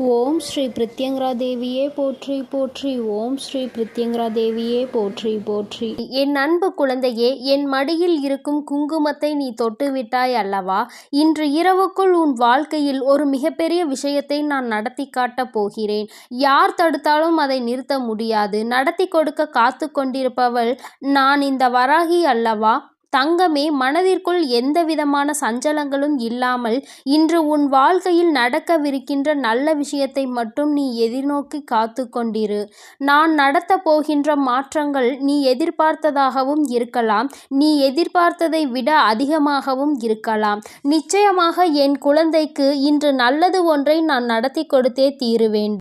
ஓம் ஸ்ரீ பிரித்யங்கரா தேவியே போற்றி போற்றி. ஓம் ஸ்ரீ பிரித்யங்கரா தேவியே போற்றி போற்றி. என் அன்பு குழந்தையே, என் மடியில் இருக்கும் குங்குமத்தை நீ தொட்டுவிட்டாய் அல்லவா? இன்று இரவுக்குள் உன் வாழ்க்கையில் ஒரு மிகப்பெரிய விஷயத்தை நான் நடத்தி காட்டப் போகிறேன். யார் தடுத்தாலும் அதை நிறுத்த முடியாது. நடத்தி கொடுக்க காத்து கொண்டிருப்பவள் நான், இந்த வராகி அல்லவா? தங்கமே, மனதிற்குள் எந்தவிதமான சஞ்சலங்களும் இல்லாமல் இன்று உன் வாழ்க்கையில் நடக்கவிருக்கின்ற நல்ல விஷயத்தை மட்டும் நீ எதிர்நோக்கி காத்து கொண்டிரு. நான் நடத்தப் போகின்ற மாற்றங்கள் நீ எதிர்பார்த்ததாகவும் இருக்கலாம், நீ எதிர்பார்த்ததை விட அதிகமாகவும் இருக்கலாம். நிச்சயமாக என் குழந்தைக்கு இன்று நல்லது ஒன்றை நான் நடத்தி கொடுத்தே தீருவேன்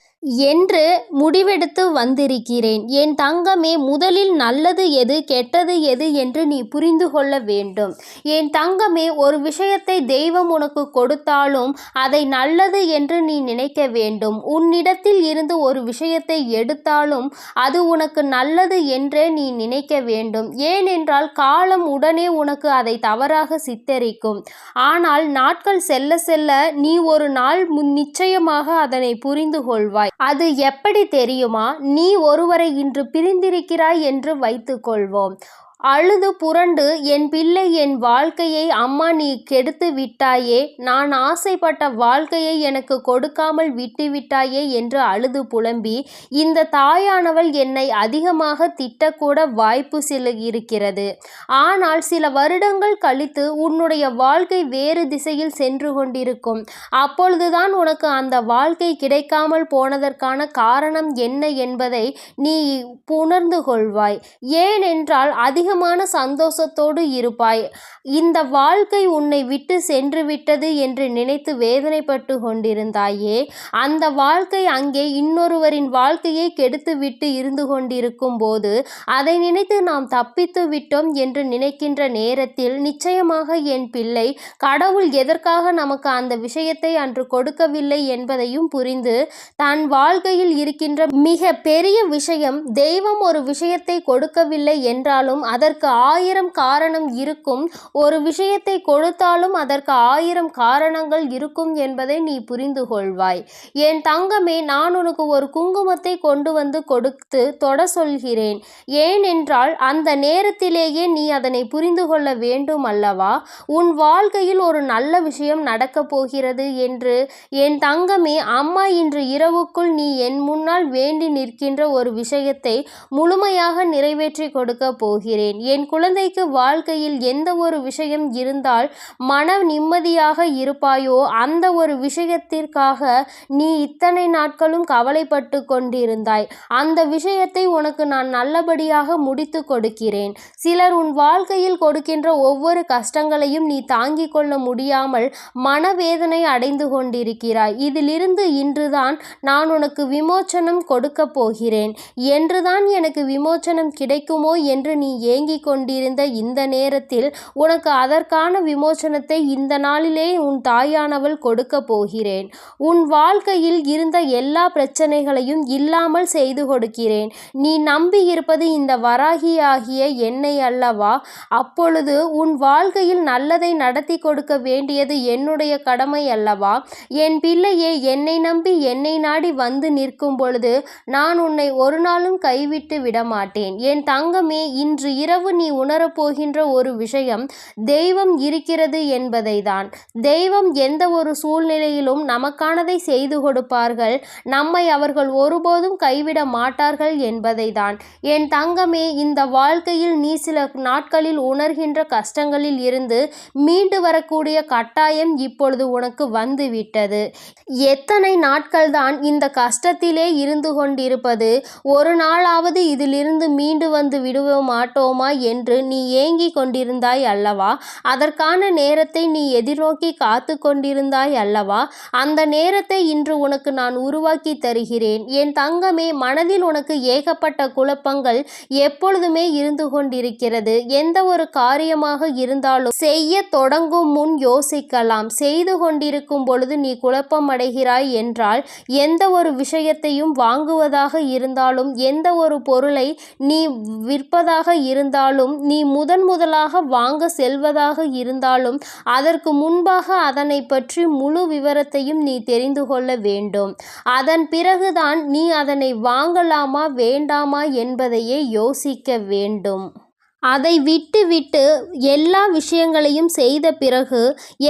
என்று முடிவெடுத்து வந்திருக்கிறேன். என் தங்கமே, முதலில் நல்லது எது கெட்டது எது என்று நீ புரிந்து கொள்ள வேண்டும். என் தங்கமே, ஒரு விஷயத்தை தெய்வம் உனக்கு கொடுத்தாலும் அதை நல்லது என்று நீ நினைக்க வேண்டும். உன்னிடத்தில் இருந்து ஒரு விஷயத்தை எடுத்தாலும் அது உனக்கு நல்லது என்றே நீ நினைக்க வேண்டும். ஏனென்றால் காலம் உடனே உனக்கு அதை தவறாக சித்தரிக்கும். ஆனால் நாட்கள் செல்ல செல்ல நீ ஒரு நாள் நிச்சயமாக அதனை புரிந்து கொள்வாய். அது எப்படி தெரியுமா? நீ ஒருவரை இன்று பிரிந்திருக்கிறாய் என்று வைத்துக்கொள்வோம். அழுது புரண்டு, என் பிள்ளை, என் வாழ்க்கையை அம்மா நீ கெடுத்து விட்டாயே, நான் ஆசைப்பட்ட வாழ்க்கையை எனக்கு கொடுக்காமல் விட்டுவிட்டாயே என்று அழுது புலம்பி இந்த தாயானவள் என்னை அதிகமாக திட்டக்கூட வாய்ப்பு சில இருக்கிறது. ஆனால் சில வருடங்கள் கழித்து உன்னுடைய வாழ்க்கை வேறு திசையில் சென்று கொண்டிருக்கும். அப்பொழுதுதான் உனக்கு அந்த வாழ்க்கை கிடைக்காமல் போனதற்கான காரணம் என்ன என்பதை நீ உணர்ந்து கொள்வாய். ஏனென்றால் அதிகமான சந்தோஷத்தோடு இருப்பாய். இந்த வாழ்க்கை உன்னை விட்டு சென்று விட்டது என்று நினைத்து வேதனைப்பட்டு கொண்டிருந்தாயே, அந்த வாழ்க்கை அங்கே இன்னொருவரின் வாழ்க்கையை கெடுத்து விட்டு இருந்து கொண்டிருக்கும் போது அதை நினைத்து நாம் தப்பித்து விட்டோம் என்று நினைக்கின்ற நேரத்தில் நிச்சயமாக என் பிள்ளை, கடவுள் எதற்காக நமக்கு அந்த விஷயத்தை அன்று கொடுக்கவில்லை என்பதையும் புரிந்து, தன் வாழ்க்கையில் இருக்கின்ற மிக பெரிய விஷயம், தெய்வம் ஒரு விஷயத்தை கொடுக்கவில்லை என்றாலும் அதற்கு 1000 காரணம் இருக்கும். ஒரு விஷயத்தை கொடுத்தாலும் அதற்கு 1000 காரணங்கள் இருக்கும் என்பதை நீ புரிந்து கொள்வாய். என் தங்கமே, நான் உனக்கு ஒரு குங்குமத்தை கொண்டு வந்து கொடுத்து தொட சொல்கிறேன். ஏனென்றால் அந்த நேரத்திலேயே நீ அதனை புரிந்து கொள்ள வேண்டும் அல்லவா? உன் வாழ்க்கையில் ஒரு நல்ல விஷயம் நடக்கப் போகிறது என்று. என் தங்கமே, அம்மா இன்று இரவுக்குள் நீ என் முன்னால் வேண்டி நிற்கின்ற ஒரு விஷயத்தை முழுமையாக நிறைவேற்றி கொடுக்க போகிறேன். என் குழந்தைக்கு வாழ்க்கையில் எந்த ஒரு விஷயம் இருந்தால் மன நிம்மதியாக இருப்பாயோ, அந்த ஒரு விஷயத்திற்காக நீ இத்தனை நாட்களும் கவலைப்பட்டு கொண்டிருந்தாய். அந்த விஷயத்தை உனக்கு நான் நல்லபடியாக முடித்து கொடுக்கிறேன். சிலர் உன் வாழ்க்கையில் கொடுக்கின்ற ஒவ்வொரு கஷ்டங்களையும் நீ தாங்கிக் கொள்ள முடியாமல் மனவேதனை அடைந்து கொண்டிருக்கிறாய். இதிலிருந்து இன்றுதான் நான் உனக்கு விமோச்சனம் கொடுக்க போகிறேன். என்றுதான் எனக்கு விமோச்சனம் கிடைக்குமோ என்று நீ ஏங்கிக் கொண்டிருந்த இந்த நேரத்தில் உனக்கு அதற்கான விமோச்சனத்தை இந்த நாளிலே உன் தாயானவள் கொடுக்க போகிறேன். உன் வாழ்க்கையில் இருந்த எல்லா பிரச்சனைகளையும் இல்லாமல் செய்து கொடுக்கிறேன். நீ நம்பி இருப்பது இந்த வராகியாகிய என்னை அல்லவா? அப்பொழுது உன் வாழ்க்கையில் நல்லதை நடத்தி கொடுக்க வேண்டியது என்னுடைய கடமை அல்லவா? என் பிள்ளையே, என்னை நம்பி என்னை நாடி வந்து நிற்கும் பொழுது நான் உன்னை ஒரு நாளும் கைவிட்டு விடமாட்டேன். என் தங்கமே, இன்று இரவு நீ உணரப்போகின்ற ஒரு விஷயம், தெய்வம் இருக்கிறது என்பதை தான். தெய்வம் எந்த ஒரு சூழ்நிலையிலும் நமக்கானதை செய்து கொடுப்பார்கள். நம்மை அவர்கள் ஒருபோதும் கைவிட மாட்டார்கள் என்பதை தான். என் தங்கமே, இந்த வாழ்க்கையில் நீ சில நாட்களில் உணர்கின்ற கஷ்டங்களில் இருந்து மீண்டு வரக்கூடிய கட்டாயம் இப்பொழுது உனக்கு வந்துவிட்டது. எத்தனை நாட்கள் தான் இந்த கஷ்டத்திலே இருந்து கொண்டிருப்பது? ஒரு நாளாவது இதிலிருந்து மீண்டு வந்து விடுவ மாட்டோமா என்று நீ ஏங்கிக் கொண்டிருந்தாய் அல்லவா? அதற்கான நேரத்தை நீ எதிர்நோக்கி காத்து கொண்டிருந்தாய் அல்லவா? அந்த நேரத்தை இன்று உனக்கு நான் உருவாக்கி தருகிறேன். என் தங்கமே, மனதில் உனக்கு ஏகப்பட்ட குழப்பங்கள் எப்பொழுதுமே இருந்து கொண்டிருக்கிறது. எந்த ஒரு காரியமாக இருந்தாலும் செய்ய தொடங்கும் முன் யோசிக்கலாம். செய்து கொண்டிருக்கும் பொழுது நீ குழப்பம் அடைகிறாய் என்றால், எந்த ஒரு விஷயத்தையும் வாங்குவதாக இருந்தாலும், எந்த ஒரு பொருளை நீ விற்பதாக இருந்தாலும் இருந்தாலும், நீ முதலாக வாங்க செல்வதாக இருந்தாலும் அதற்கு முன்பாக அதனை பற்றி முழு விவரத்தையும் நீ தெரிந்து கொள்ள வேண்டும். அதன் பிறகுதான் நீ அதனை வாங்கலாமா வேண்டாமா என்பதையே யோசிக்க வேண்டும். அதை விட்டு எல்லா விஷயங்களையும் செய்த பிறகு,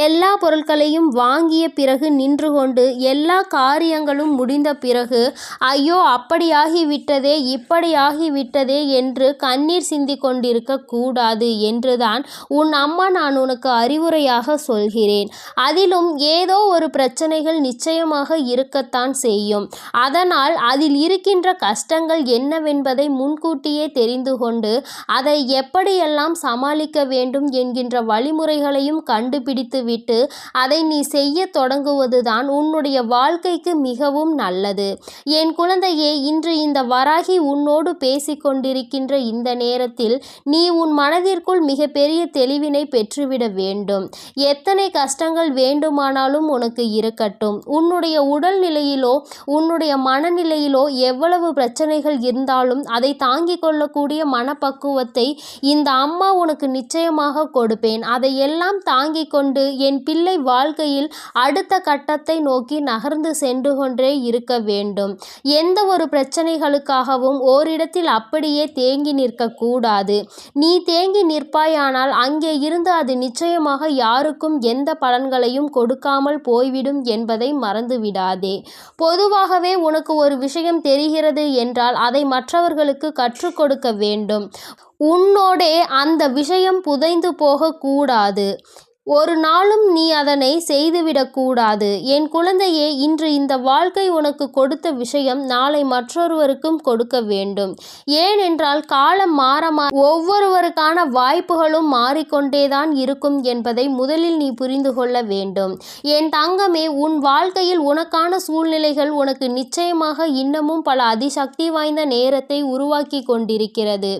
எல்லா பொருட்களையும் வாங்கிய பிறகு நின்று கொண்டு, எல்லா காரியங்களும் முடிந்த பிறகு ஐயோ அப்படியாகிவிட்டதே இப்படியாகிவிட்டதே என்று கண்ணீர் சிந்தி கொண்டிருக்க கூடாது என்றுதான் உன் அம்மா நான் உனக்கு அறிவுரையாக சொல்கிறேன். அதிலும் ஏதோ ஒரு பிரச்சனைகள் நிச்சயமாக இருக்கத்தான் செய்யும். அதனால் அதில் இருக்கின்ற கஷ்டங்கள் என்னவென்பதை முன்கூட்டியே தெரிந்து கொண்டு அதை எப்படியெல்லாம் சமாளிக்க வேண்டும் என்கின்ற வழிமுறைகளையும் கண்டுபிடித்துவிட்டு அதை நீ செய்ய தொடங்குவதுதான் உன்னுடைய வாழ்க்கைக்கு மிகவும் நல்லது. என் குழந்தையே, இன்று இந்த வராகி உன்னோடு பேசிக்கொண்டிருக்கின்ற இந்த நேரத்தில் நீ உன் மனதிற்குள் மிகப்பெரிய தெளிவினை பெற்றுவிட வேண்டும். எத்தனை கஷ்டங்கள் வேண்டுமானாலும் உனக்கு இருக்கட்டும். உன்னுடைய உடல்நிலையிலோ உன்னுடைய மனநிலையிலோ எவ்வளவு பிரச்சனைகள் இருந்தாலும் அதை தாங்கிக் கொள்ளக்கூடிய மனப்பக்குவத்தை இந்த அம்மா உனக்கு நிச்சயமாக கொடுப்பேன். அதையெல்லாம் தாங்கிக் கொண்டு என் பிள்ளை வாழ்க்கையில் அடுத்த கட்டத்தை நோக்கி நகர்ந்து சென்று கொண்டே இருக்க வேண்டும். எந்த ஒரு பிரச்சனைகளுக்காகவும் ஓரிடத்தில் அப்படியே தேங்கி நிற்க கூடாது. நீ தேங்கி நிற்பாயானால் அங்கே இருந்து அது நிச்சயமாக யாருக்கும் எந்த பலன்களையும் கொடுக்காமல் போய்விடும் என்பதை மறந்துவிடாதே. பொதுவாகவே உனக்கு ஒரு விஷயம் தெரிகிறது என்றால் அதை மற்றவர்களுக்கு கற்றுக் கொடுக்க வேண்டும். உன்னோடே அந்த விஷயம் புதைந்து போகக்கூடாது. ஒரு நாளும் நீ அதனை செய்துவிடக்கூடாது. என் குழந்தையே, இன்று இந்த வாழ்க்கை உனக்கு கொடுத்த விஷயம் நாளை மற்றொருவருக்கும் கொடுக்க வேண்டும். ஏனென்றால் காலம் மாற ஒவ்வொருவருக்கான வாய்ப்புகளும் மாறிக்கொண்டேதான் இருக்கும் என்பதை முதலில் நீ புரிந்து கொள்ள வேண்டும். என் தங்கமே, உன் வாழ்க்கையில் உனக்கான சூழ்நிலைகள் உனக்கு நிச்சயமாக இன்னமும் பல அதிசக்தி வாய்ந்த நேரத்தை உருவாக்கி கொண்டிருக்கிறது.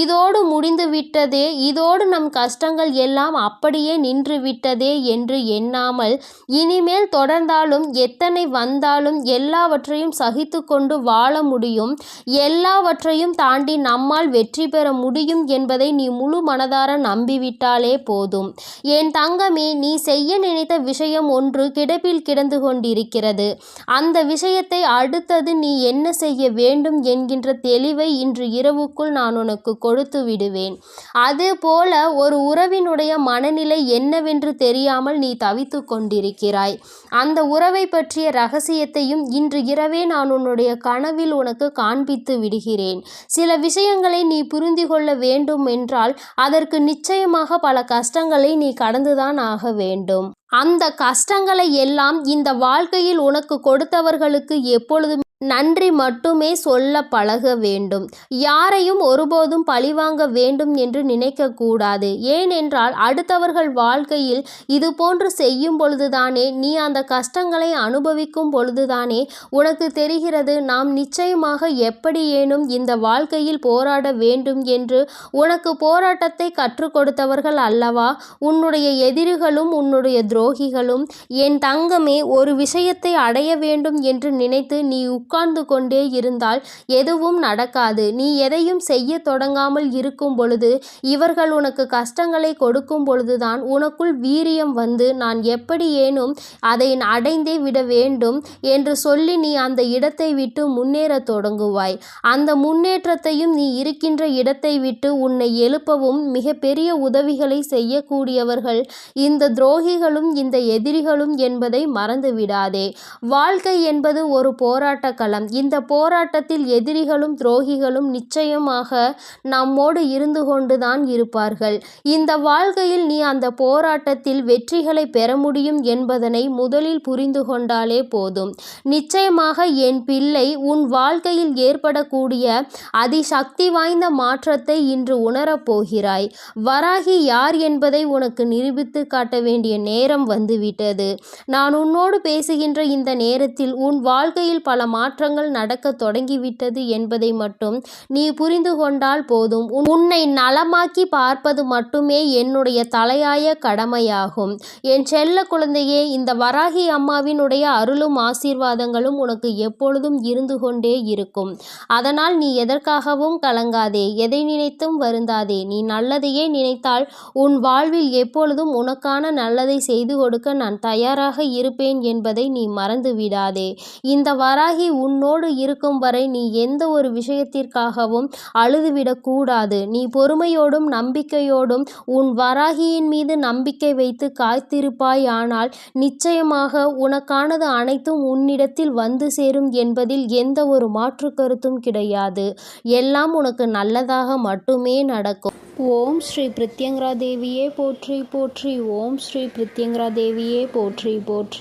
இதோடு முடிந்து விட்டதே, இதோடு நம் கஷ்டங்கள் எல்லாம் அப்படியே நின்று விட்டதே என்று எண்ணாமல் இனிமேல் தொடர்ந்தாலும் எத்தனை வந்தாலும் எல்லாவற்றையும் சகித்து கொண்டு வாழ முடியும். எல்லாவற்றையும் தாண்டி நம்மால் வெற்றி பெற முடியும் என்பதை நீ முழு மனதார நம்பிவிட்டாலே போதும். என் தங்கமே, நீ செய்ய நினைத்த விஷயம் ஒன்று கிடப்பில் கிடந்து கொண்டிருக்கிறது. அந்த விஷயத்தை அடுத்தது நீ என்ன செய்ய வேண்டும் என்கின்ற தெளிவை இன்று இரவுக்குள் நான் உனக்கு கொடுத்து விடுவேன். அதுபோல ஒரு உறவினுடைய மனநிலை என்னவென்று தெரியாமல் நீ தவித்து கொண்டிருக்கிறாய். அந்த உறவை பற்றிய ரகசியத்தையும் இன்று இரவே நான் உன்னுடைய கனவில் உனக்கு காண்பித்து விடுகிறேன். சில விஷயங்களை நீ புரிந்து கொள்ள வேண்டும் என்றால் அதற்கு நிச்சயமாக பல கஷ்டங்களை நீ கடந்துதான் ஆக வேண்டும். அந்த கஷ்டங்களை எல்லாம் இந்த வாழ்க்கையில் உனக்கு கொடுத்தவர்களுக்கு எப்பொழுதும் நன்றி மட்டுமே சொல்ல பழக வேண்டும். யாரையும் ஒருபோதும் பழிவாங்க வேண்டும் என்று நினைக்கக்கூடாது. ஏனென்றால் அடுத்தவர்கள் வாழ்க்கையில் இது போன்று செய்யும் பொழுதுதானே, நீ அந்த கஷ்டங்களை அனுபவிக்கும் பொழுதுதானே உனக்கு தெரிகிறது நாம் நிச்சயமாக எப்படியேனும் இந்த வாழ்க்கையில் போராட வேண்டும் என்று. உனக்கு போராட்டத்தை கற்றுக் கொடுத்தவர்கள் அல்லவா உன்னுடைய எதிரிகளும் உன்னுடைய துரோகிகளும். என் தங்கமே, ஒரு விஷயத்தை அடைய வேண்டும் என்று நினைத்து நீ உட்கார்ந்து கொண்டே இருந்தால் எதுவும் நடக்காது. நீ எதையும் செய்ய தொடங்காமல் இருக்கும் பொழுது, இவர்கள் உனக்கு கஷ்டங்களை கொடுக்கும் பொழுதுதான் உனக்குள் வீரியம் வந்து நான் எப்படியேனும் அதை அடைந்தே விட வேண்டும் என்று சொல்லி நீ அந்த இடத்தை விட்டு முன்னேற தொடங்குவாய். அந்த முன்னேற்றத்தையும் நீ இருக்கின்ற இடத்தை விட்டு உன்னை எழுப்பவும் மிகப்பெரிய உதவிகளை செய்யக்கூடியவர்கள் இந்த துரோகிகளும் இந்த எதிரிகளும் என்பதை மறந்து விடாதே. வாழ்க்கை என்பது ஒரு போராட்ட களம். இந்த போராட்டத்தில் எதிரிகளும் துரோகிகளும் நிச்சயமாக நம்மோடு இருந்து கொண்டுதான் இருப்பார்கள். இந்த வாழ்க்கையில் நீ அந்த போராட்டத்தில் வெற்றிகளை பெற முடியும் என்பதனை முதலில் புரிந்து கொண்டாலே போதும். நிச்சயமாக என் பிள்ளை, உன் வாழ்க்கையில் ஏற்படக்கூடிய அதிசக்தி வாய்ந்த மாற்றத்தை இன்று உணரப் போகிறாய். வராகி யார் என்பதை உனக்கு நிரூபித்து காட்ட வேண்டிய நேரம் நேரம் வந்துவிட்டது. நான் உன்னோடு பேசுகின்ற இந்த நேரத்தில் உன் வாழ்க்கையில் பல மாற்றங்கள் நடக்க தொடங்கிவிட்டது என்பதை மட்டும் நீ புரிந்து கொண்டால் போதும். உன்னை நலமாக்கி பார்ப்பது மட்டுமே என்னுடைய தலையாய கடமையாகும். என் செல்ல குழந்தையே, இந்த வராகி அம்மாவினுடைய அருளும் ஆசீர்வாதங்களும் உனக்கு எப்பொழுதும் இருந்து கொண்டே இருக்கும். அதனால் நீ எதற்காகவும் கலங்காதே, எதை நினைத்தும் வருந்தாதே. நீ நல்லதையே நினைத்தால் உன் வாழ்வில் எப்பொழுதும் உனக்கான நல்லதை செய்து கொடுக்க நான் தயாராக இருப்பேன் என்பதை நீ மறந்து விடாதே. இந்த வராகி உன்னோடு இருக்கும் வரை நீ எந்த ஒரு விஷயத்திற்காகவும் அழுதுவிடக்கூடாது. நீ பொறுமையோடும் நம்பிக்கையோடும் உன் வராகியின் மீது நம்பிக்கை வைத்து காத்திருப்பாய். ஆனால் நிச்சயமாக உனக்கானது அனைத்தும் உன்னிடத்தில் வந்து சேரும் என்பதில் எந்த ஒரு மாற்று கருத்தும் கிடையாது. எல்லாம் உனக்கு நல்லதாக மட்டுமே நடக்கும். ஓம் ஸ்ரீ பிரத்யங்கரா தேவியே போற்றி போற்றி. ஓம் ஸ்ரீ பிரத்யங்கரா தேவியே போற்றி போற்றி.